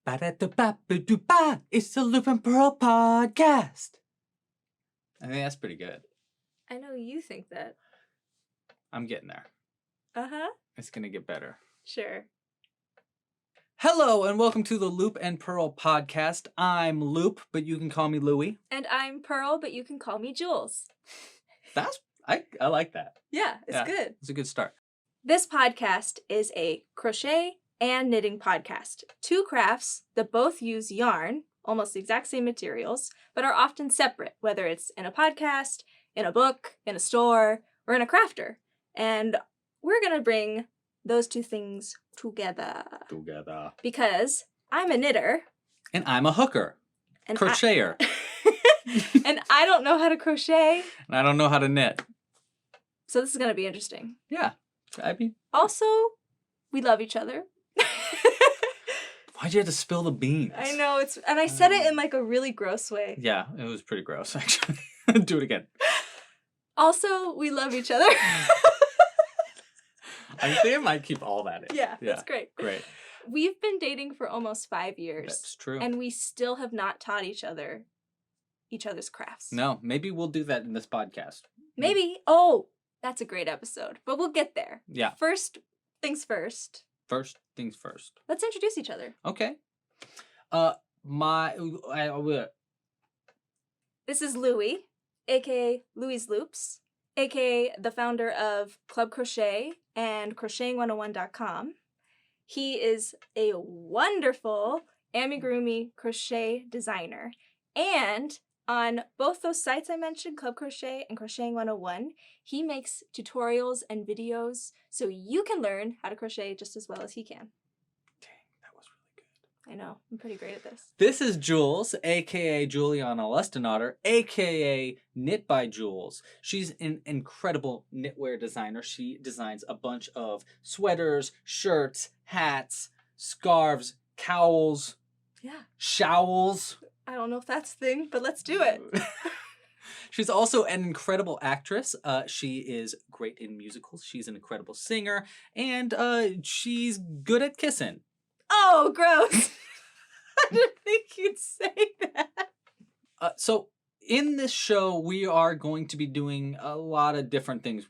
Ba-da-da-ba-ba-do-ba. It's the Loop and Purl Podcast. I think that's pretty good. I know you think that. I'm getting there. Uh-huh. It's going to get better. Sure. Hello, and welcome to the Loop and Purl Podcast. I'm Loop, but you can call me Louie. And I'm Pearl, but you can call me Jules. I like that. Yeah, it's good. It's a good start. This podcast is a crochet and knitting podcast. Two crafts that both use yarn, almost the exact same materials, but are often separate, whether it's in a podcast, in a book, in a store, or in a crafter. And we're going to bring those two things together. Because I'm a knitter. And I'm a hooker. And crocheter. And I don't know how to crochet. And I don't know how to knit. So this is going to be interesting. Yeah. I mean... Also, we love each other. Why'd you have to spill the beans? I know, and I said it in like a really gross way. Yeah, it was pretty gross, actually. Do it again. Also, we love each other. I think I might keep all that in. Yeah, that's great. Great. We've been dating for almost 5 years. That's true. And we still have not taught each other's crafts. No, maybe we'll do that in this podcast. Maybe. Oh, that's a great episode. But we'll get there. Yeah. First things first. First things first. Let's introduce each other. Okay. This is Louie, aka Louie's Loops, aka the founder of Club Crochet and crocheting101.com. He is a wonderful amigurumi crochet designer. And on both those sites I mentioned, Club Crochet and Crocheting 101, he makes tutorials and videos so you can learn how to crochet just as well as he can. Dang, that was really good. I know, I'm pretty great at this. This is Jules, aka Juliana Lustenader, aka Knit by Jules. She's an incredible knitwear designer. She designs a bunch of sweaters, shirts, hats, scarves, cowls, shawls. I don't know if that's a thing, but let's do it. She's also an incredible actress. She is great in musicals. She's an incredible singer, and she's good at kissing. Oh, gross. I didn't think you'd say that. So in this show, we are going to be doing a lot of different things.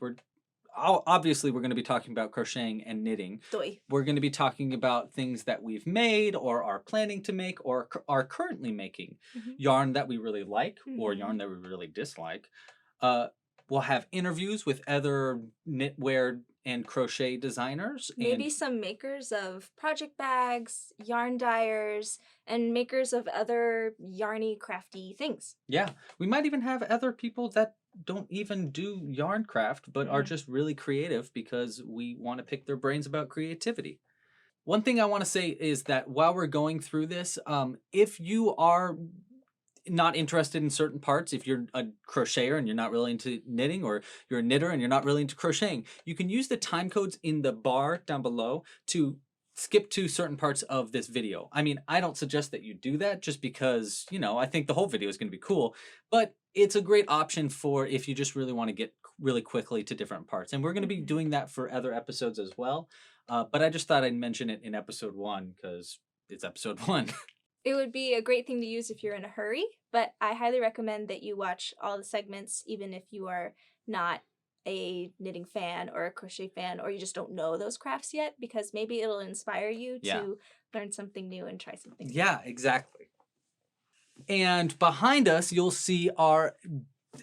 Obviously, we're going to be talking about crocheting and knitting. We're going to be talking about things that we've made or are planning to make or are currently making. Mm-hmm. Yarn that we really like or yarn that we really dislike. We'll have interviews with other knitwear and crochet designers. Maybe some makers of project bags, yarn dyers, and makers of other yarny, crafty things. Yeah. We might even have other people that don't even do yarn craft, but are just really creative because we want to pick their brains about creativity. One thing I want to say is that while we're going through this, if you are not interested in certain parts, if you're a crocheter and you're not really into knitting, or you're a knitter and you're not really into crocheting, you can use the time codes in the bar down below to skip to certain parts of this video. I mean, I don't suggest that you do that just because, I think the whole video is going to be cool, but it's a great option for if you just really want to get really quickly to different parts. And we're going to be doing that for other episodes as well. But I just thought I'd mention it in episode 1 because it's episode 1. It would be a great thing to use if you're in a hurry, but I highly recommend that you watch all the segments, even if you are not a knitting fan or a crochet fan, or you just don't know those crafts yet, because maybe it'll inspire you to learn something new and try something new. Yeah, exactly. And behind us, you'll see our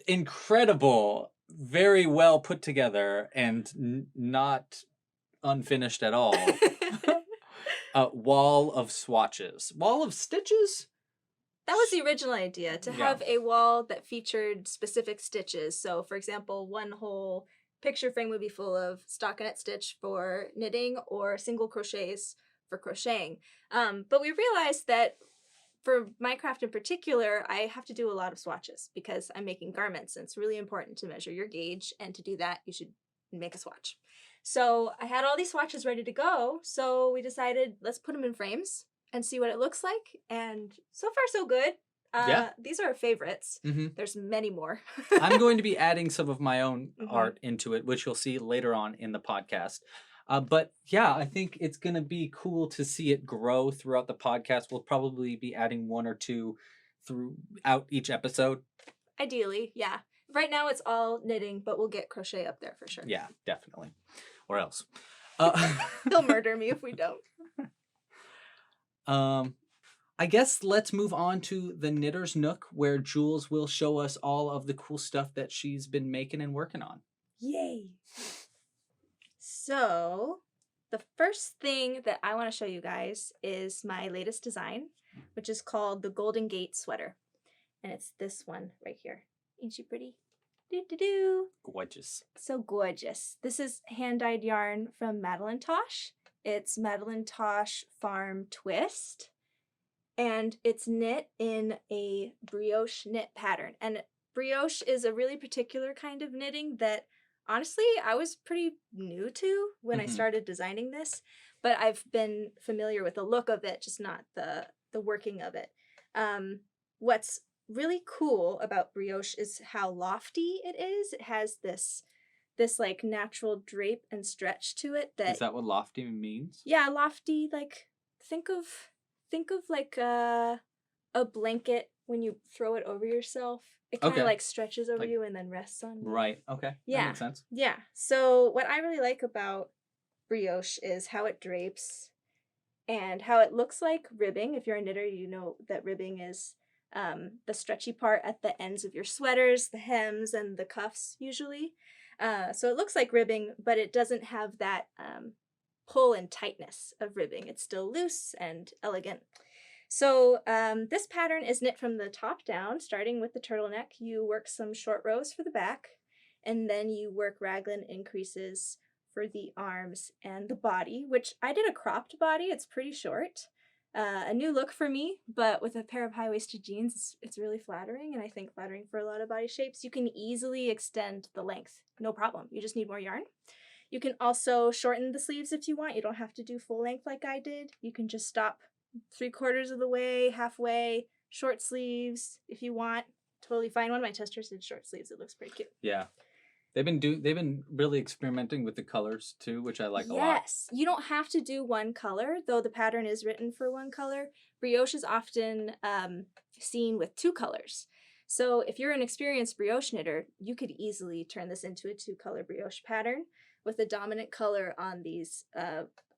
incredible, very well put together and not unfinished at all wall of swatches. Wall of stitches? That was the original idea, to have a wall that featured specific stitches. So, for example, one whole picture frame would be full of stockinette stitch for knitting or single crochets for crocheting. But we realized that for my craft in particular, I have to do a lot of swatches because I'm making garments, and it's really important to measure your gauge, and to do that, you should make a swatch. So I had all these swatches ready to go, so we decided let's put them in frames and see what it looks like, and so far so good. These are our favorites. Mm-hmm. There's many more. I'm going to be adding some of my own art into it, which you'll see later on in the podcast. But yeah, I think it's going to be cool to see it grow throughout the podcast. We'll probably be adding one or two throughout each episode. Ideally, yeah. Right now it's all knitting, but we'll get crochet up there for sure. Yeah, definitely. Or else. He'll murder me if we don't. I guess let's move on to the Knitter's Nook, where Jules will show us all of the cool stuff that she's been making and working on. Yay! So, the first thing that I want to show you guys is my latest design, which is called the Golden Gate sweater. And it's this one right here. Ain't she pretty? Do-do-do. Gorgeous. So gorgeous. This is hand-dyed yarn from Madeline Tosh. It's Madeline Tosh Farm Twist. And it's knit in a brioche knit pattern. And brioche is a really particular kind of knitting that honestly I was pretty new to when I started designing this. But I've been familiar with the look of it, just not the working of it. What's really cool about brioche is how lofty it is. It has this like natural drape and stretch to it. Is that what lofty means? Yeah, lofty. Like think of like a blanket when you throw it over yourself. It kind of like stretches over you and then rests on you. Right. Okay. Yeah. That makes sense. Yeah. So what I really like about brioche is how it drapes and how it looks like ribbing. If you're a knitter, you know that ribbing is the stretchy part at the ends of your sweaters, the hems and the cuffs usually. So it looks like ribbing, but it doesn't have that pull and tightness of ribbing. It's still loose and elegant. So this pattern is knit from the top down, starting with the turtleneck. You work some short rows for the back, and then you work raglan increases for the arms and the body, which I did a cropped body. It's pretty short. A new look for me, but with a pair of high-waisted jeans, it's really flattering, and I think flattering for a lot of body shapes. You can easily extend the length, no problem. You just need more yarn. You can also shorten the sleeves if you want. You don't have to do full length like I did. You can just stop 3/4 of the way, halfway, short sleeves if you want. Totally fine. One of my testers did short sleeves. It looks pretty cute. Yeah. They've been really experimenting with the colors too, which I like a lot. Yes. You don't have to do one color, though the pattern is written for one color. Brioche is often seen with 2 colors. So if you're an experienced brioche knitter, you could easily turn this into a 2-color brioche pattern with the dominant color on these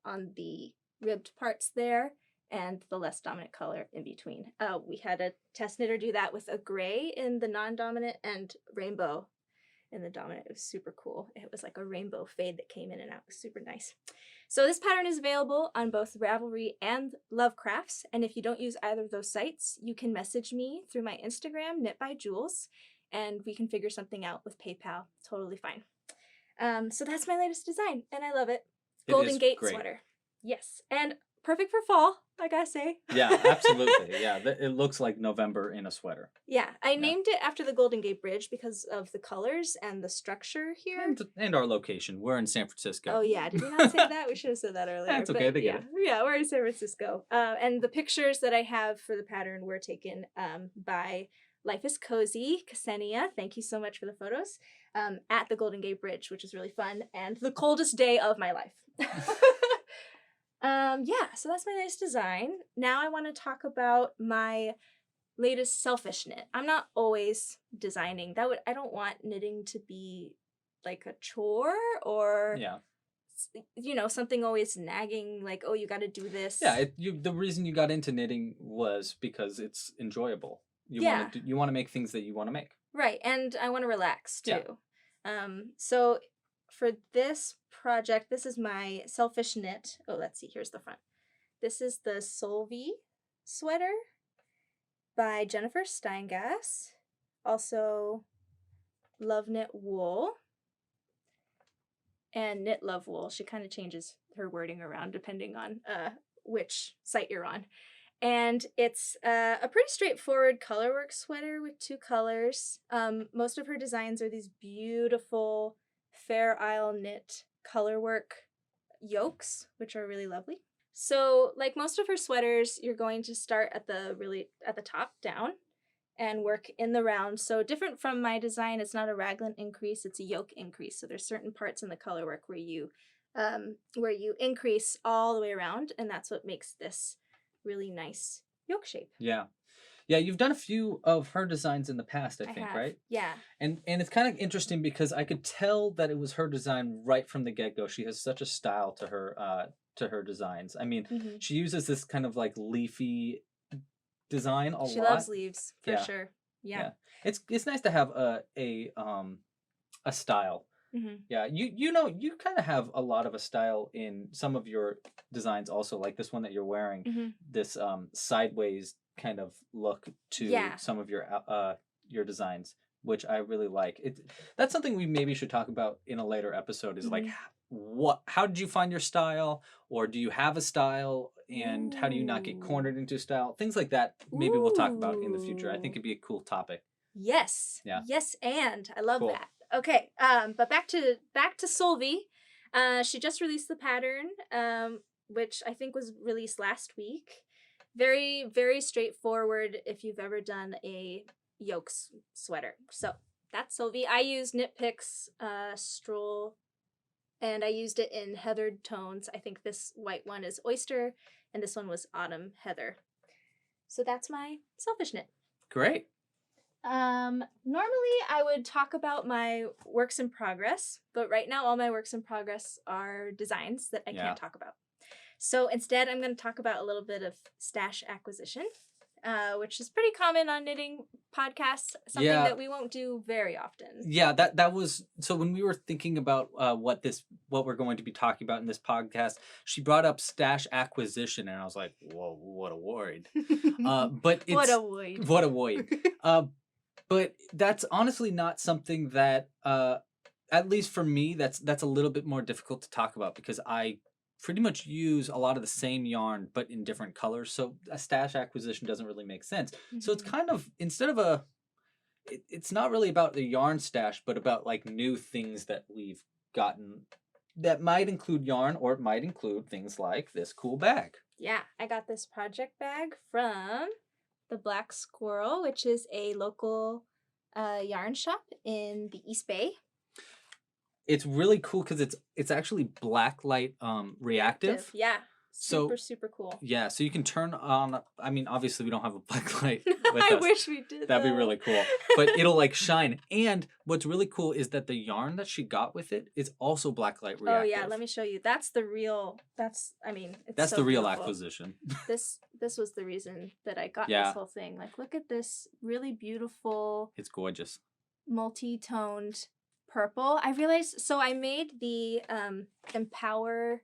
on the ribbed parts there and the less dominant color in between. We had a test knitter do that with a gray in the non-dominant and rainbow in the dominant. It was super cool. It was like a rainbow fade that came in and out. It was super nice. So this pattern is available on both Ravelry and Lovecrafts. And if you don't use either of those sites, you can message me through my Instagram, Knit by Jules, and we can figure something out with PayPal. Totally fine. So that's my latest design, and I love it. Golden Gate sweater. Yes, and perfect for fall, I gotta say. Yeah, absolutely. Yeah, it looks like November in a sweater. Yeah, I named it after the Golden Gate Bridge because of the colors and the structure here. And our location. We're in San Francisco. Oh yeah, did we not say that? We should have said that earlier. That's okay, they get it. Yeah, we're in San Francisco. And the pictures that I have for the pattern were taken by Life is Cozy, Ksenia. Thank you so much for the photos. At the Golden Gate Bridge, which was really fun, and the coldest day of my life. Yeah, so that's my latest design. Now I want to talk about my latest selfish knit. I'm not always designing. I don't want knitting to be like a chore or something always nagging, like, oh, you got to do this. Yeah, the reason you got into knitting was because it's enjoyable. You want to make things that you want to make. Right, and I want to relax too. Yeah. So for this project, this is my selfish knit. Oh, let's see, here's the front. This is the Solvi sweater by Jennifer Steingass. Also Love Knit Wool and Knit Love Wool. She kind of changes her wording around depending on which site you're on. And it's a pretty straightforward colorwork sweater with 2 colors. Most of her designs are these beautiful Fair Isle knit colorwork yokes, which are really lovely. So like most of her sweaters, you're going to start at the top down and work in the round. So different from my design, it's not a raglan increase, it's a yoke increase. So there's certain parts in the colorwork where you where you increase all the way around, and that's what makes this really nice yoke shape. Yeah. Yeah, you've done a few of her designs in the past, I think, have. right? Yeah. And it's kind of interesting because I could tell that it was her design right from the get-go. She has such a style to her designs. I mean, she uses this kind of like leafy design a lot. She loves leaves, for sure. Yeah. It's nice to have a style. Yeah, you kind of have a lot of a style in some of your designs also, like this one that you're wearing, this sideways kind of look to some of your designs, which I really like. That's something we maybe should talk about in a later episode, is like how did you find your style, or do you have a style, and how do you not get cornered into style? Things like that maybe we'll talk about in the future. I think it'd be a cool topic. Yes. Yeah. Yes, and I love that. Okay, but back to Solvi. She just released the pattern, which I think was released last week. Very, very straightforward if you've ever done a yoke sweater. So that's Solvi. I used Knit Picks Stroll, and I used it in heathered tones. I think this white one is Oyster, and this one was Autumn Heather. So that's my selfish knit. Great. Normally I would talk about my works in progress, but right now all my works in progress are designs that I can't talk about. So instead I'm going to talk about a little bit of stash acquisition, which is pretty common on knitting podcasts, something that we won't do very often. Yeah, that was, so when we were thinking about what we're going to be talking about in this podcast, she brought up stash acquisition, and I was like, whoa, what a word. But it's what a word. What a word. But that's honestly not something that, at least for me, that's a little bit more difficult to talk about, because I pretty much use a lot of the same yarn but in different colors, so a stash acquisition doesn't really make sense. So it's kind of, instead of it's not really about the yarn stash, but about like new things that we've gotten that might include yarn, or it might include things like this cool bag. Yeah, I got this project bag from the Black Squirrel, which is a local yarn shop in the East Bay. It's really cool because it's actually blacklight reactive. Yeah. Super cool. Yeah, so you can turn on, I mean, obviously we don't have a blacklight with I us. wish we did. That'd be really cool. But it'll like shine. And what's really cool is that the yarn that she got with it is also blacklight reactive. Oh yeah, let me show you. That's the real, it's that's so the real beautiful. Acquisition. This was the reason that I got this whole thing. Like, look at this really beautiful. It's gorgeous. Multi-toned purple. I realized, so I made the Empower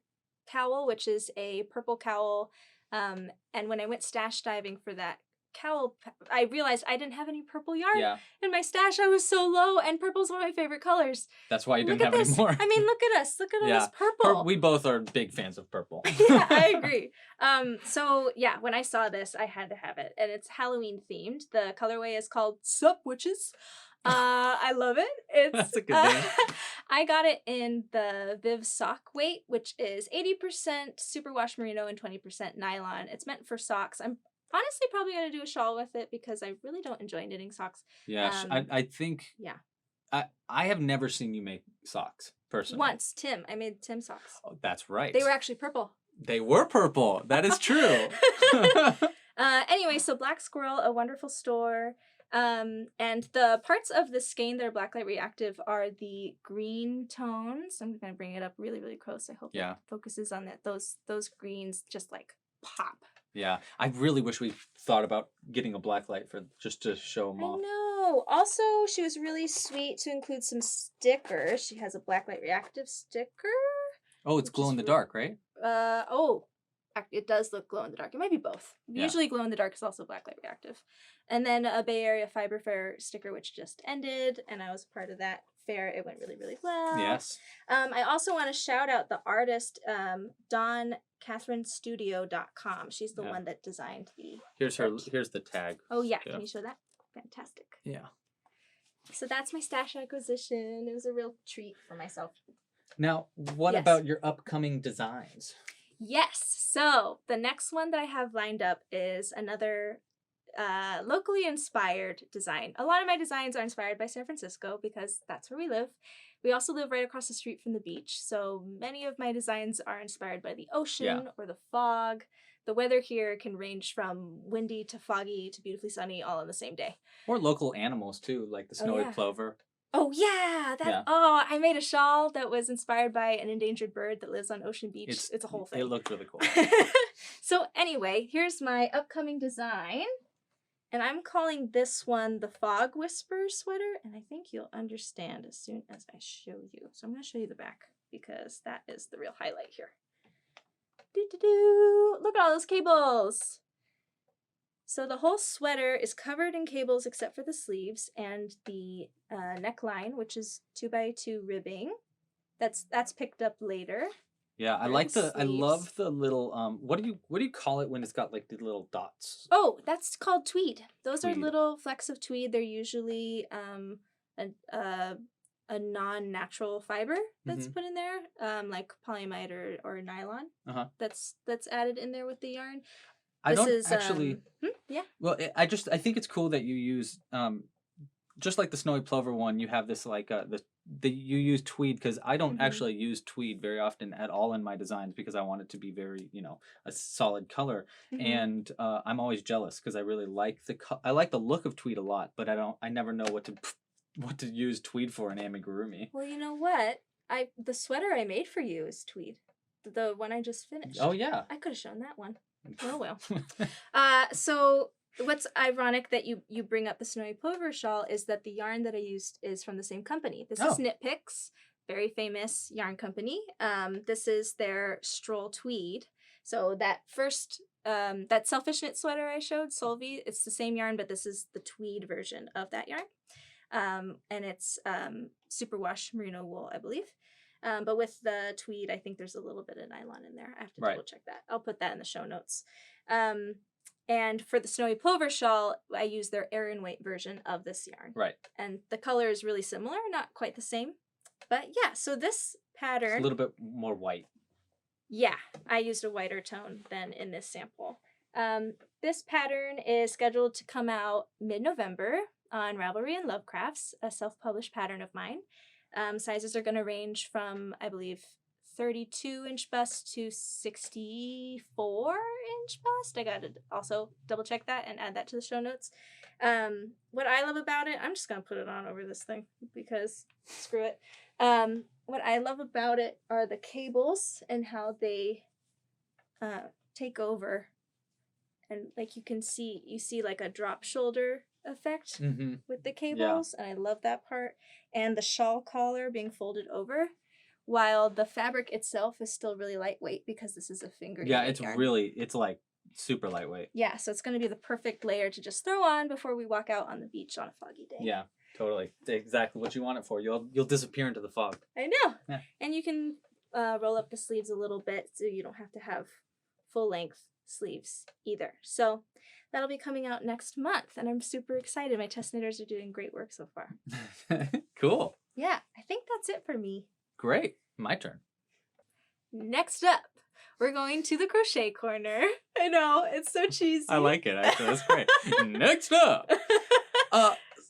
cowl, which is a purple cowl, and when I went stash diving for that cowl, I realized I didn't have any purple yarn in my stash. I was so low, and purple's one of my favorite colors. That's why you didn't have any more. I mean, look at us. Look at all this purple. We both are big fans of purple. Yeah, I agree. So yeah, when I saw this, I had to have it, and it's Halloween themed. The colorway is called Sup Witches. I love it. It's that's a good name. I got it in the Viv sock weight, which is 80% superwash merino and 20% nylon. It's meant for socks. I'm honestly probably going to do a shawl with it because I really don't enjoy knitting socks. Yeah, I think. Yeah. I have never seen you make socks personally. Once, Tim. I made Tim socks. Oh, that's right. They were actually purple. They were purple. That is true. Anyway, so Black Squirrel, a wonderful store. And the parts of the skein that are blacklight reactive are the green tones. I'm going to bring it up really, really close. I hope it focuses on that. Those greens just like pop. Yeah, I really wish we thought about getting a blacklight for just to show them off. I know. Also, she was really sweet to include some stickers. She has a blacklight reactive sticker. Oh, it's glow in the dark, right? It does look glow in the dark. It might be both. Usually glow in the dark is also blacklight reactive. And then a Bay Area Fiber Fair sticker, which just ended, and I was part of that fair. It went really, really well. Yes. I also want to shout out the artist, DawnCatherineStudio.com. She's the one that designed the Here's the tag. Oh yeah, can you show that? Fantastic. Yeah. So that's my stash acquisition. It was a real treat for myself. Now, what about your upcoming designs? Yes. So the next one that I have lined up is another locally inspired design. A lot of my designs are inspired by San Francisco because that's where we live. We also live right across the street from the beach, so many of my designs are inspired by the ocean or the fog. The weather here can range from windy to foggy to beautifully sunny all in the same day. Or local animals too, like the snowy plover. Oh yeah, I made a shawl that was inspired by an endangered bird that lives on Ocean Beach. It's a whole thing. It looked really cool. So anyway, here's my upcoming design. And I'm calling this one the Fog Whisperer sweater, and I think you'll understand as soon as I show you. So I'm going to show you the back because that is the real highlight here. Look at all those cables! So the whole sweater is covered in cables except for the sleeves and the neckline, which is 2x2 ribbing. That's picked up later. Yeah, I love the little what do you call it when it's got like the little dots? Oh, that's called tweed. Those are little flecks of tweed. They're usually a non-natural fiber that's put in there, like polyamide or nylon. That's added in there with the yarn. Well, I think it's cool that you use just like the snowy plover one. You have this like you use tweed, because I don't actually use tweed very often at all in my designs because I want it to be very, a solid color. And I'm always jealous because I really like I like the look of tweed a lot, but I never know what to use tweed for in amigurumi. Well, you know what? The sweater I made for you is tweed. The one I just finished. Oh yeah. I could have shown that one. Oh well. So what's ironic that you bring up the snowy plover shawl is that the yarn that I used is from the same company. This is Knit Picks, very famous yarn company. This is their Stroll Tweed. So that first that selfish knit sweater I showed, Solvi, it's the same yarn, but this is the tweed version of that yarn. And it's superwash merino wool, I believe. But with the tweed, I think there's a little bit of nylon in there. I have to double check that. I'll put that in the show notes. And for the snowy plover shawl, I use their Aran weight version of this yarn. Right. And the color is really similar, not quite the same. But yeah, so this pattern... It's a little bit more white. Yeah, I used a whiter tone than in this sample. This pattern is scheduled to come out mid-November on Ravelry and Lovecrafts, a self-published pattern of mine. Sizes are going to range from, I believe, 32-inch bust to 64-inch bust. I got to also double check that and add that to the show notes. What I love about it, I'm just going to put it on over this thing because screw it. What I love about it are the cables and how they take over. And like you see like a drop shoulder effect with the cables, and I love that part. And the shawl collar being folded over, while the fabric itself is still really lightweight because this is a finger. Yeah, it's like super lightweight. Yeah, so it's going to be the perfect layer to just throw on before we walk out on the beach on a foggy day. Yeah, totally. Exactly what you want it for. You'll disappear into the fog. I know. Yeah. And you can roll up the sleeves a little bit so you don't have to have full length sleeves either. So that'll be coming out next month, and I'm super excited. My test knitters are doing great work so far. Cool. Yeah, I think that's it for me. Great. My turn. Next up, we're going to the Crochet Corner. I know, it's so cheesy. I like it, actually. That's great. Next up.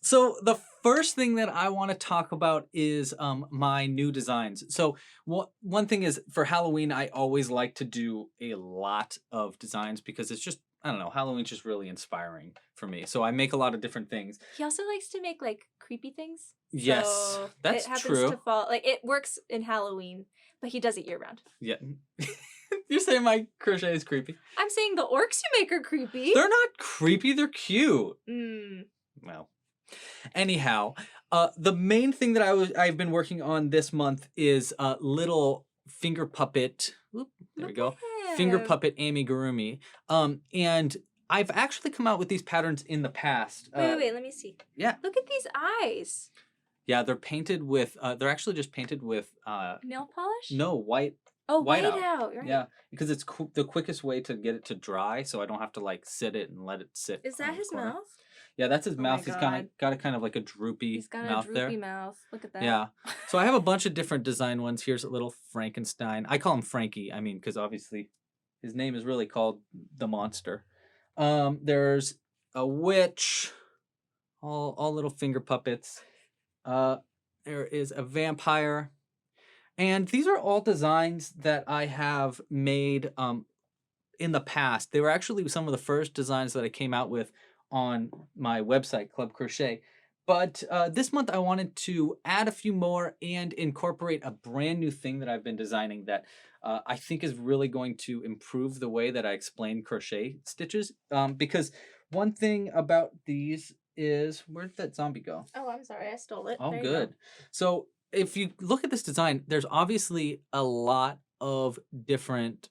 So the first thing that I want to talk about is my new designs. So one thing is, for Halloween, I always like to do a lot of designs because it's just, I don't know, Halloween's just really inspiring for me. So I make a lot of different things. He also likes to make like creepy things. Yes, so that's it happens true. To fall, like it works in Halloween, but he does it year round. Yeah. You're saying my crochet is creepy? I'm saying the orcs you make are creepy. They're not creepy, they're cute. Well, anyhow, the main thing that I've been working on this month is little finger puppet. There we go. Finger puppet amigurumi. And I've actually come out with these patterns in the past. Wait, let me see. Yeah. Look at these eyes. Yeah, they're painted with, they're actually just painted with... nail polish? No, white. Oh, white out. Right. Yeah, because it's the quickest way to get it to dry, so I don't have to like sit it and let it sit. Is that his mouth? Yeah, that's his mouth. He's got a kind of like a droopy He's got mouth a droopy mouth. Look at that. Yeah. So I have a bunch of different design ones. Here's a little Frankenstein. I call him Frankie. I mean, because obviously his name is really called the monster. There's a witch. All little finger puppets. There is a vampire. And these are all designs that I have made in the past. They were actually some of the first designs that I came out with on my website, Club Crochet. But this month I wanted to add a few more and incorporate a brand new thing that I've been designing that I think is really going to improve the way that I explain crochet stitches. Because one thing about these is, where did that zombie go? Oh, I'm sorry, I stole it. Oh, There you good. go. So if you look at this design, there's obviously a lot of different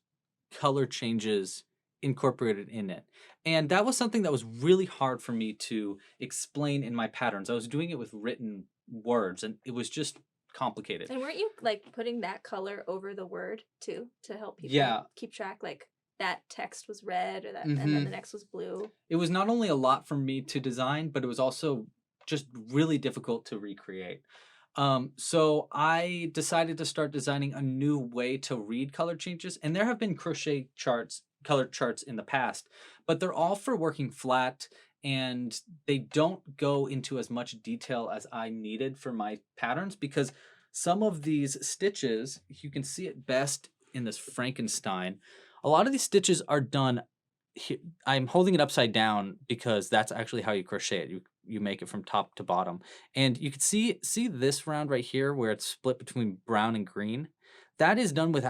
color changes incorporated in it. And that was something that was really hard for me to explain in my patterns. I was doing it with written words and it was just complicated. And weren't you like putting that color over the word too to help people Yeah. keep track? Like that text was red or that, and then the next was blue. It was not only a lot for me to design, but it was also just really difficult to recreate. So I decided to start designing a new way to read color changes, and there have been crochet charts, color charts in the past, but they're all for working flat and they don't go into as much detail as I needed for my patterns because some of these stitches, you can see it best in this Frankenstein. A lot of these stitches are done. I'm holding it upside down because that's actually how you crochet it. You make it from top to bottom. And you can see this round right here where it's split between brown and green. That is done with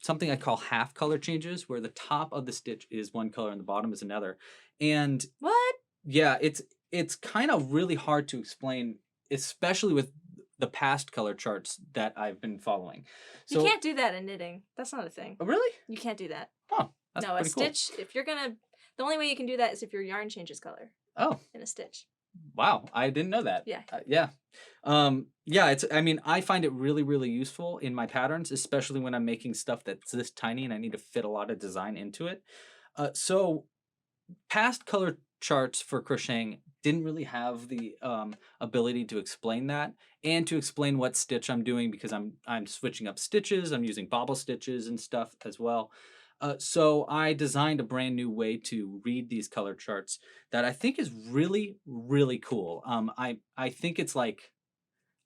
something I call half color changes, where the top of the stitch is one color and the bottom is another. And what? Yeah, it's kind of really hard to explain, especially with the past color charts that I've been following. So, you can't do that in knitting. That's not a thing. Oh, really? You can't do that. Oh, that's no, a stitch, cool. If you're gonna, the only way you can do that is if your yarn changes color. Oh. In a stitch. Wow, I didn't know that. Yeah. Yeah. I find it really, really useful in my patterns, especially when I'm making stuff that's this tiny and I need to fit a lot of design into it. So past color charts for crocheting didn't really have the ability to explain that and to explain what stitch I'm doing because I'm switching up stitches. I'm using bobble stitches and stuff as well. So I designed a brand new way to read these color charts that I think is really, really cool. I think it's like,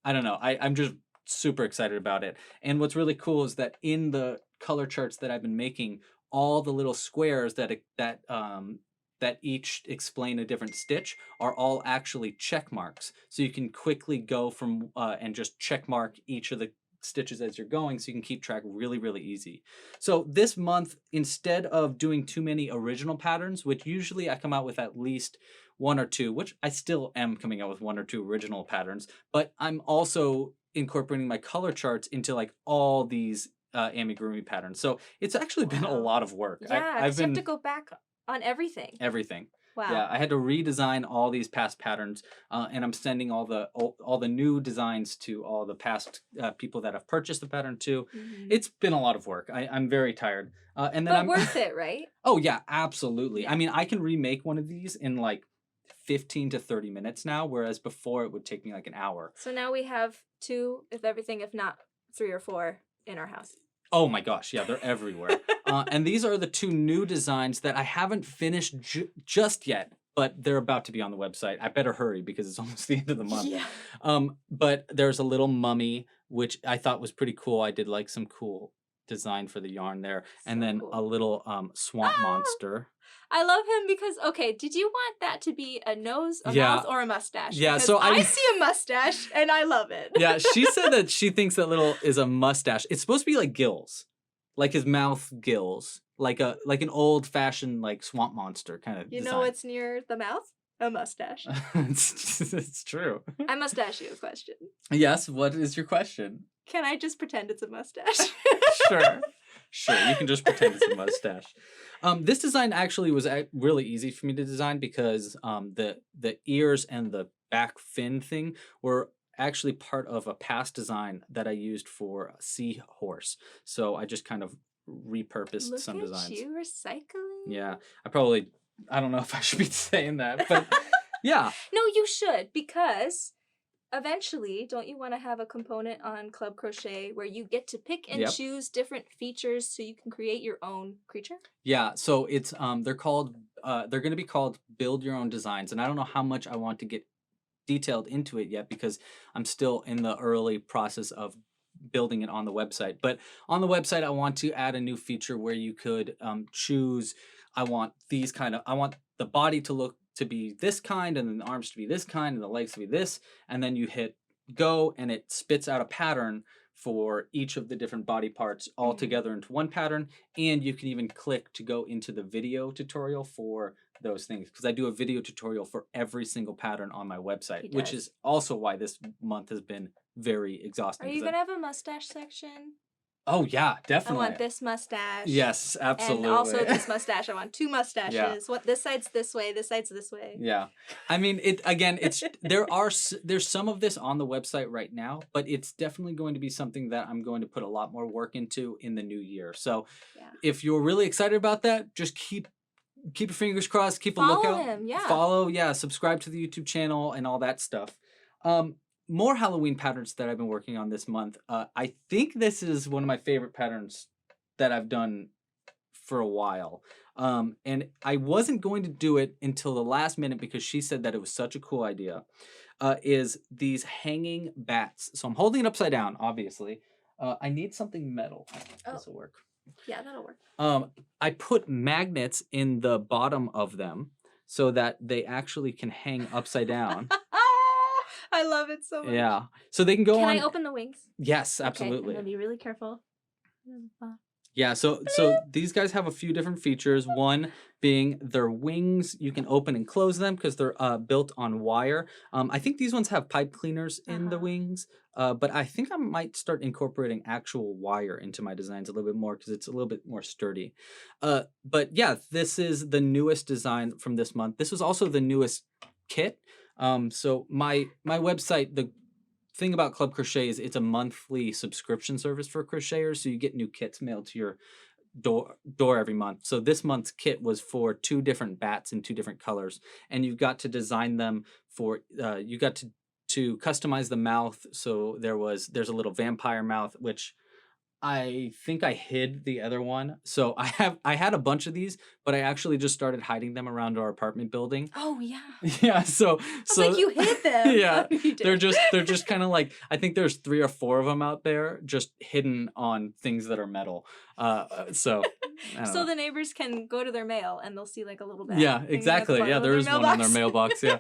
I don't know, I'm just super excited about it. And what's really cool is that in the color charts that I've been making, all the little squares that each explain a different stitch are all actually check marks. So you can quickly go from and just check mark each of the stitches as you're going so you can keep track really, really easy. So this month, instead of doing too many original patterns, which usually I come out with at least one or two, which I still am coming out with one or two original patterns, but I'm also incorporating my color charts into like all these amigurumi patterns. So it's actually been a lot of work. Yeah, you have to go back on everything. Everything. Wow. Yeah, I had to redesign all these past patterns, and I'm sending all the new designs to all the past people that have purchased the pattern too. Mm-hmm. It's been a lot of work. I'm very tired. And then but worth it, right? Oh yeah, absolutely. Yeah. I mean, I can remake one of these in like 15 to 30 minutes now, whereas before it would take me like an hour. So now we have 2, if not 3 or 4 in our house. Oh my gosh, yeah, they're everywhere. And these are the 2 new designs that I haven't finished just yet, but they're about to be on the website. I better hurry because it's almost the end of the month. Yeah. But there's a little mummy, which I thought was pretty cool. I did like some cool design for the yarn there. So and then cool. A little swamp monster. I love him because, okay, did you want that to be a nose, a mouth, or a mustache? Yeah, because so I see a mustache, and I love it. Yeah, she said that she thinks that little is a mustache. It's supposed to be like gills, like his mouth gills, like an old-fashioned like swamp monster kind of design. Know what's near the mouth? A mustache. It's true. I must ask you a question. Yes, what is your question? Can I just pretend it's a mustache? Sure, you can just pretend it's a mustache. This design actually was really easy for me to design because the ears and the back fin thing were actually part of a past design that I used for a seahorse. So I just kind of repurposed some designs. Look at you recycling. Yeah, I don't know if I should be saying that, but yeah. No, you should, because eventually, don't you want to have a component on Club Crochet where you get to pick and choose different features so you can create your own creature? Yeah, so it's they're going to be called Build Your Own Designs, and I don't know how much I want to get detailed into it yet because I'm still in the early process of building it on the website. But on the website, I want to add a new feature where you could choose, I want the body to be this kind, and then the arms to be this kind, and the legs to be this, and then you hit go, and it spits out a pattern for each of the different body parts all together into one pattern. And you can even click to go into the video tutorial for those things, because I do a video tutorial for every single pattern on my website, which is also why this month has been very exhausting. Are you gonna have a mustache section? Oh yeah, definitely. I want this mustache. Yes, absolutely. And also this mustache. I want 2 mustaches. Yeah. What, this side's this way, this side's this way. Yeah. I mean, there's some of this on the website right now, but it's definitely going to be something that I'm going to put a lot more work into in the new year. So if you're really excited about that, just keep your fingers crossed, keep a lookout. Follow him, subscribe to the YouTube channel and all that stuff. More Halloween patterns that I've been working on this month. I think this is one of my favorite patterns that I've done for a while. And I wasn't going to do it until the last minute because she said that it was such a cool idea. Is these hanging bats. So I'm holding it upside down, obviously. I need something metal. This will work. Yeah, that'll work. I put magnets in the bottom of them so that they actually can hang upside down. I love it so much. Yeah. So they can go on. Can I open the wings? Yes, absolutely. Okay, I'm gonna be really careful. Yeah, so these guys have a few different features. One being their wings. You can open and close them because they're built on wire. I think these ones have pipe cleaners in the wings. But I think I might start incorporating actual wire into my designs a little bit more because it's a little bit more sturdy. But yeah, this is the newest design from this month. This was also the newest kit. So my website, the thing about Club Crochet is it's a monthly subscription service for crocheters. So you get new kits mailed to your door every month. So this month's kit was for 2 different bats in 2 different colors. And you've got to design them for, you got to customize the mouth. So there's a little vampire mouth, which I think I hid the other one. So I had a bunch of these, but I actually just started hiding them around our apartment building. Oh yeah. Yeah. So like you hid them. Yeah. They're just kind of like, I think there's 3 or 4 of them out there just hidden on things that are metal. So the neighbors can go to their mail and they'll see like a little bit. Yeah, exactly. Yeah, there is one on their mailbox. Yeah.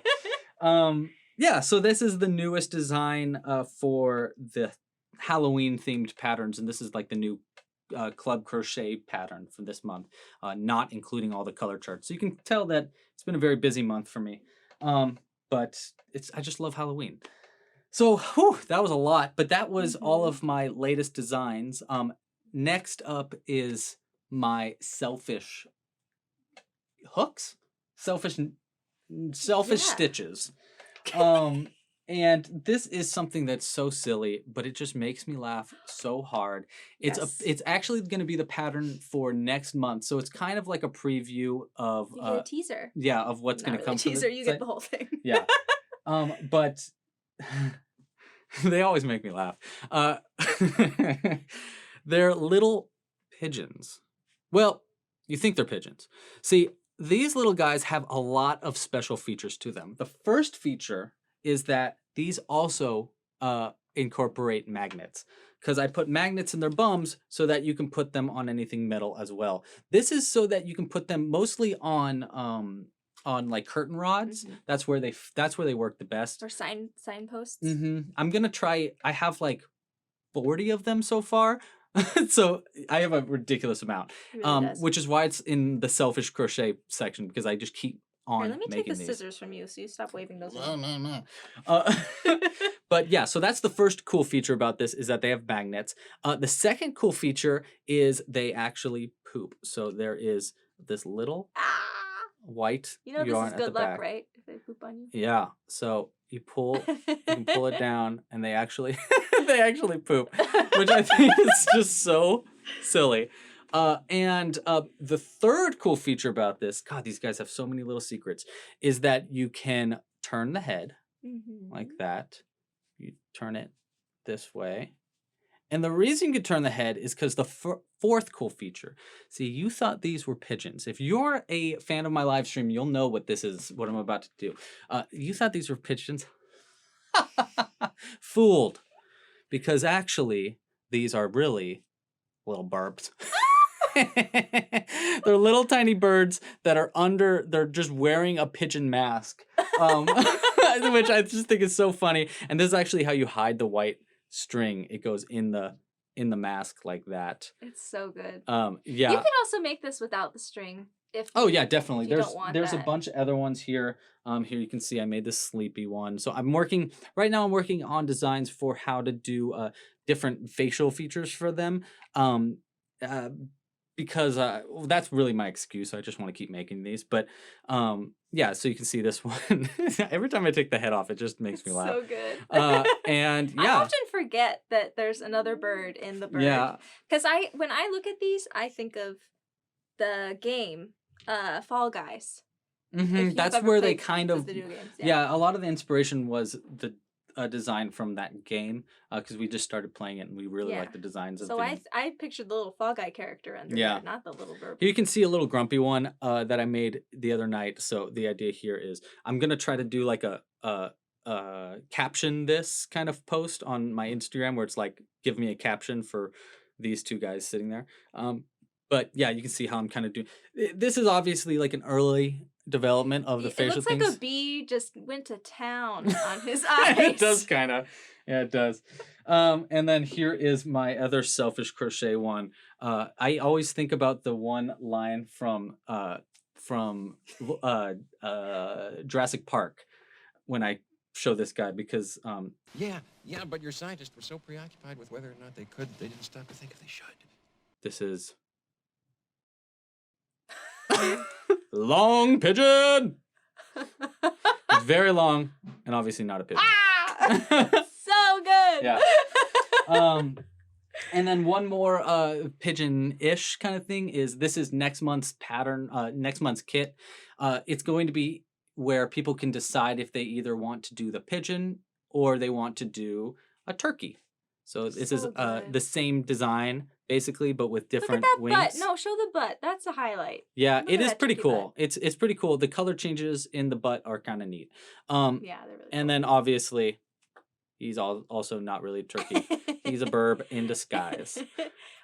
Yeah. So this is the newest design for the Halloween themed patterns, and this is like the new Club Crochet pattern for this month, not including all the color charts. So you can tell that it's been a very busy month for me, but I just love Halloween. So that was a lot, but that was all of my latest designs. Next up is my selfish hooks, selfish stitches. And this is something that's so silly, but it just makes me laugh so hard. It's actually going to be the pattern for next month, so it's kind of like a preview of you get a teaser. Yeah, of what's going to come. Teaser, you get the whole thing. Yeah, but they always make me laugh. They're little pigeons. Well, you think they're pigeons. See, these little guys have a lot of special features to them. The first feature is that these also incorporate magnets, because I put magnets in their bums so that you can put them on anything metal as well. This is so that you can put them mostly on like curtain rods. That's where they work the best. Or signposts. I'm gonna try. I have like 40 of them so far. So I have a ridiculous amount, really which is why it's in the selfish crochet section, because I just keep on. Here, let me take the scissors from you so you stop waving those. No. But yeah, so that's the first cool feature about this, is that they have magnets. The second cool feature is they actually poop. So there is this little white yarn this is at good the luck, back. Right? If they poop on you. Yeah. So you can pull it down, and they actually poop, which I think is just so silly. And the third cool feature about this, God, these guys have so many little secrets, is that you can turn the head like that. You turn it this way. And the reason you can turn the head is because the fourth cool feature. See, you thought these were pigeons. If you're a fan of my live stream, you'll know what this is, what I'm about to do. You thought these were pigeons. Fooled. Because actually, these are really little burbs. They're little tiny birds that are they're just wearing a pigeon mask, which I just think is so funny. And this is actually how you hide the white string. It goes in the mask like that. It's so good. Yeah. You can also make this without the string. Oh yeah, definitely. There's that. a bunch of other ones here. Here you can see I made this sleepy one. So I'm working on designs for how to do different facial features for them. Because that's really my excuse. I just want to keep making these. But yeah, so you can see this one. Every time I take the head off, it just makes me laugh. So good. And yeah, I often forget that there's another bird in the bird. Yeah. Because when I look at these, I think of the game, Fall Guys. That's where they kind of video games. Yeah, a lot of the inspiration was the design from that game because we just started playing it and we really like the designs of. So I pictured the little Fall Guy character under there, not the little bird. Here you can see a little grumpy one that I made the other night. So the idea here is I'm gonna try to do like a caption this kind of post on my Instagram where it's like give me a caption for these two guys sitting there. But yeah, you can see how I'm kind of doing. This is obviously like an early development of the facial things. It looks like a bee just went to town on his eyes. It does kind of. Yeah, it does. And then here is my other selfish crochet one. I always think about the one line from Jurassic Park when I show this guy because Yeah, but your scientists were so preoccupied with whether or not they could, they didn't stop to think if they should. This is long pigeon. It's very long and obviously not a pigeon. So good. Yeah. And then one more pigeon-ish kind of thing is this is next month's pattern, next month's kit. It's going to be where people can decide if they either want to do the pigeon or they want to do a turkey. So this is the same design basically, but with different Look at that wings. butt. No, show the butt. That's a highlight. Yeah, it is pretty cool. It's pretty cool. The color changes in the butt are kind of neat. Yeah, they're really and then obviously he's also not really a turkey. He's a burb in disguise.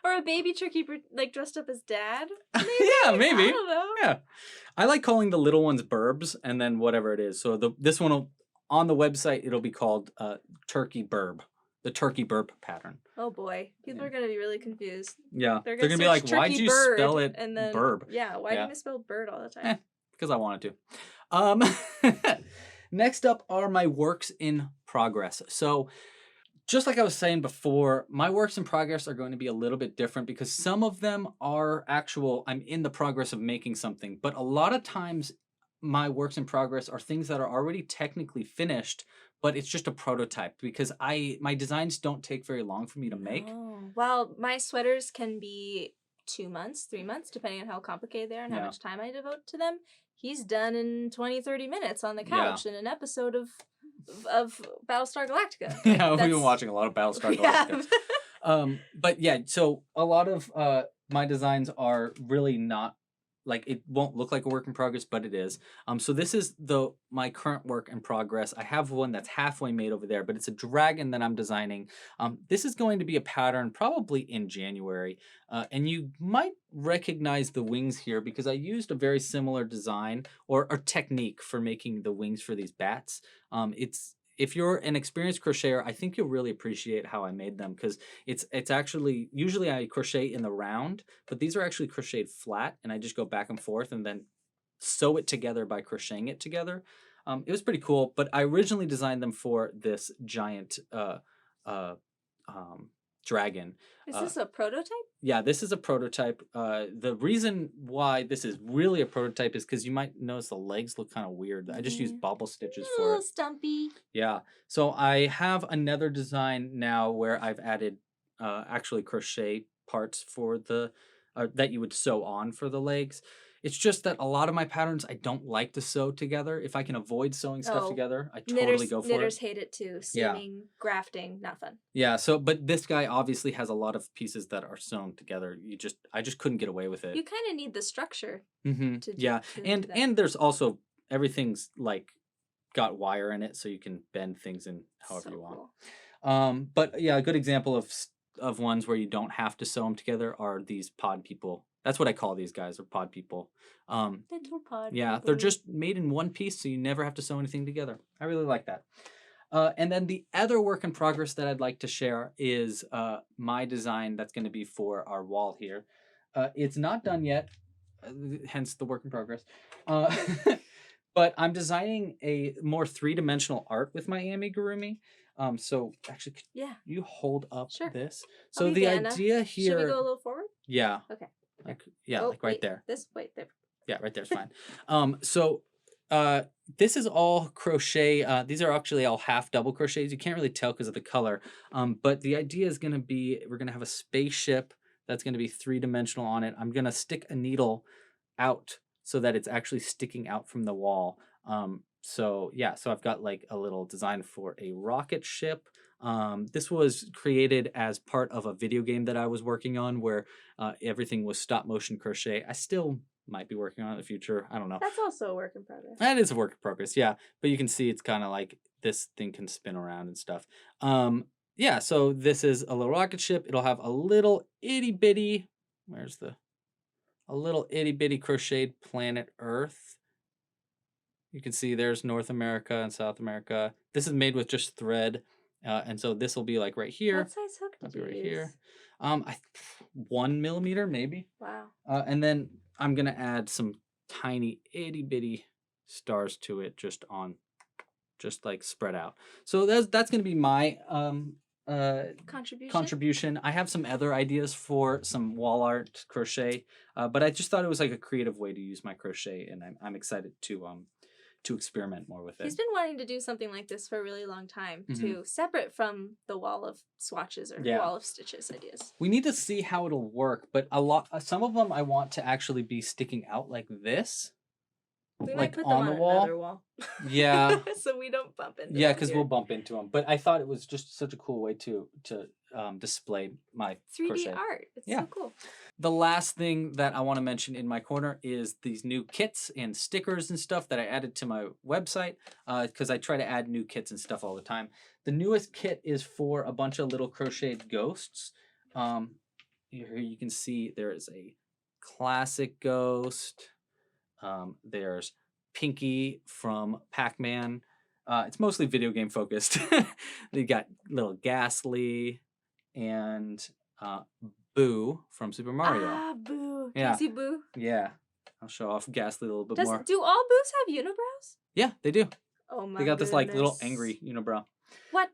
Or a baby turkey like dressed up as dad. Maybe? Yeah, maybe. I don't know. Yeah. I like calling the little ones burbs and then whatever it is. So this one on the website it'll be called turkey burb. The turkey burp pattern. Oh boy. People are going to be really confused. Yeah. They're going to be like, why'd you spell it and then, burb? Yeah, why do you misspell bird all the time? Because I wanted to. Next up are my works in progress. So just like I was saying before, my works in progress are going to be a little bit different because some of them are I'm in the progress of making something, but a lot of times my works in progress are things that are already technically finished, but it's just a prototype because my designs don't take very long for me to make. Oh, well, my sweaters can be 2 months, 3 months, depending on how complicated they are and how much time I devote to them. He's done in 20, 30 minutes on the couch in an episode of Battlestar Galactica. Yeah, we've been watching a lot of Battlestar Galactica. But yeah, so a lot of my designs are really not like it won't look like a work in progress, but it is. So this is my current work in progress. I have one that's halfway made over there, but it's a dragon that I'm designing. This is going to be a pattern probably in January, and you might recognize the wings here because I used a very similar design or technique for making the wings for these bats. If you're an experienced crocheter, I think you'll really appreciate how I made them because it's actually, usually I crochet in the round, but these are actually crocheted flat and I just go back and forth and then sew it together by crocheting it together. It was pretty cool, but I originally designed them for this giant dragon. Is this a prototype? Yeah, this is a prototype. The reason why this is really a prototype is because you might notice the legs look kind of weird. I just used bobble stitches for it. A little stumpy. Yeah. So I have another design now where I've added actually crochet parts for that you would sew on for the legs. It's just that a lot of my patterns I don't like to sew together. If I can avoid sewing stuff together, I totally go for it. Knitters hate it too. Seaming, grafting, not fun. Yeah, but this guy obviously has a lot of pieces that are sewn together. I just couldn't get away with it. You kind of need the structure. And there's also everything's like got wire in it, so you can bend things in however So you want. cool. But yeah, a good example of ones where you don't have to sew them together are these pod people. That's what I call these guys, are pod people. Little pod. Yeah, people. they're just made in one piece, so you never have to sew anything together. I really like that. And then the other work in progress that I'd like to share is my design that's going to be for our wall here. It's not done yet, hence the work in progress. But I'm designing a more three-dimensional art with my amigurumi. So actually, could Yeah. you hold up Sure. this? I'll So be the Diana. idea here, Should we go a little forward? yeah, Okay. like yeah, Oh, like right wait, there. Wait there. Yeah, right there's fine. So this is all crochet. These are actually all half double crochets. You can't really tell because of the color. But the idea is going to be, we're going to have a spaceship that's going to be three-dimensional on it. I'm going to stick a needle out so that it's actually sticking out from the wall. So yeah, so I've got like a little design for a rocket ship. This was created as part of a video game that I was working on where everything was stop motion crochet. I still might be working on it in the future. I don't know. That's also a work in progress. That is a work in progress, yeah. But you can see it's kind of like this thing can spin around and stuff. Yeah, so this is a little rocket ship. It'll have a little itty bitty, a little itty bitty crocheted planet Earth. You can see there's North America and South America. This is made with just thread. And so this will be like right here. What size hook did you right use? here. 1 millimeter maybe. Wow. And then I'm gonna add some tiny itty bitty stars to it, just like spread out. So that's gonna be my contribution. I have some other ideas for some wall art crochet, but I just thought it was like a creative way to use my crochet, and I'm excited to experiment more with it. He's been wanting to do something like this for a really long time, Mhm. too, separate from the wall of swatches or Yeah. wall of stitches ideas. We need to see how it'll work, but some of them I want to actually be sticking out like this. We Like might put them on on the wall? another wall. Yeah. So we don't bump into Yeah, them because here. we'll bump into them. But I thought it was just such a cool way to display my 3D crochet. art. It's Yeah. so cool. The last thing that I want to mention in my corner is these new kits and stickers and stuff that I added to my website, because I try to add new kits and stuff all the time. The newest kit is for a bunch of little crocheted ghosts. Here you can see there is a classic ghost. There's Pinky from Pac-Man. It's mostly video game focused. They got little Ghastly and Boo from Super Mario. Ah, Boo. Yeah. Can you see Boo? Yeah. I'll show off Ghastly a little bit more. Do all Boos have unibrows? Yeah, they do. Oh my They got this like little goodness. angry unibrow. What?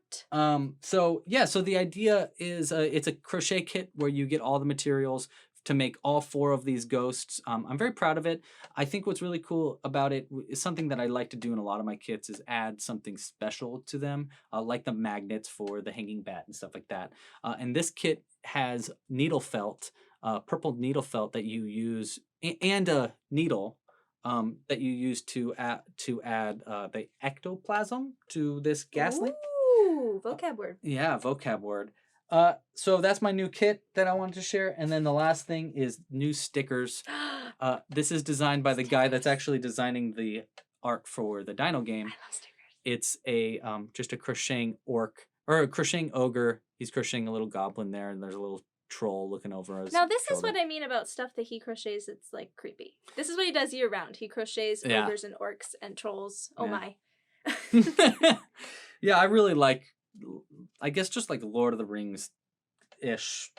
So the idea is it's a crochet kit where you get all the materials to make all 4 of these ghosts. I'm very proud of it. I think what's really cool about it is something that I like to do in a lot of my kits is add something special to them, like the magnets for the hanging bat and stuff like that. And this kit has needle felt, purple needle felt that you use, and a needle that you use to add the ectoplasm to this Ghastly. Ooh, vocab word. Yeah, vocab word. So that's my new kit that I wanted to share. And then the last thing is new stickers. This is designed by the guy that's actually designing the art for the Dino game. I love stickers. It's a just a crocheting orc or a crocheting ogre. He's crocheting a little goblin there, and there's a little troll looking over us. Now this is what I mean about stuff that he crochets. It's like creepy. This is what he does year round. He crochets ogres and orcs and trolls. Oh my. Yeah, I really like, I guess, just like Lord of the Rings ish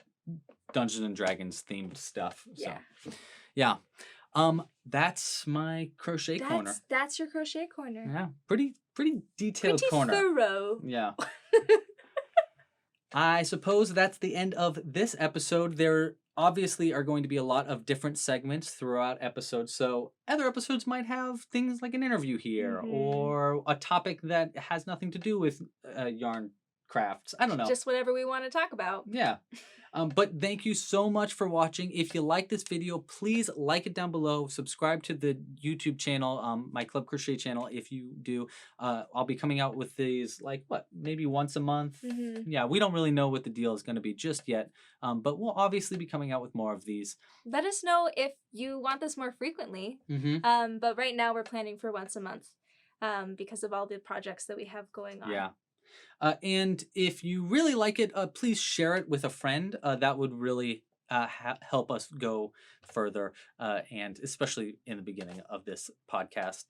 Dungeons and Dragons themed stuff. Yeah. So yeah. That's my crochet corner. That's your crochet corner. Yeah. Pretty detailed Pretty corner. thorough. Yeah. I suppose that's the end of this episode. There obviously are going to be a lot of different segments throughout episodes. So other episodes might have things like an interview here or a topic that has nothing to do with yarn crafts. I don't know. Just whatever we want to talk about. Yeah. But thank you so much for watching. If you like this video, please like it down below. Subscribe to the YouTube channel, my Club Crochet channel. If you do, I'll be coming out with these maybe once a month. Yeah, we don't really know what the deal is going to be just yet. But we'll obviously be coming out with more of these. Let us know if you want this more frequently. But right now we're planning for once a month. because of all the projects that we have going on. Yeah. And if you really like it, please share it with a friend. That would really help us go further, and especially in the beginning of this podcast.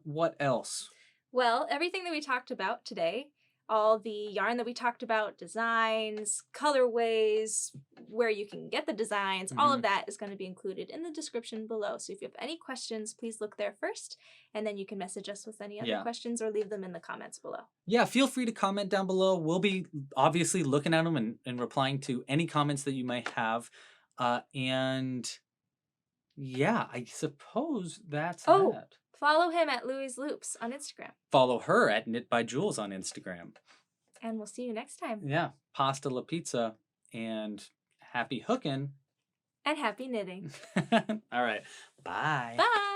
What else? Well, everything that we talked about today, all the yarn that we talked about, designs, colorways, where you can get the designs, all of that is going to be included in the description below. So if you have any questions, please look there first, and then you can message us with any other questions or leave them in the comments below. Yeah, feel free to comment down below. We'll be obviously looking at them and replying to any comments that you might have. And yeah, I suppose that's that. Follow him at Louie's Loops on Instagram. Follow her at Knit by Jules on Instagram. And we'll see you next time. Yeah. Pasta la pizza and happy hooking. And happy knitting. All right. Bye. Bye.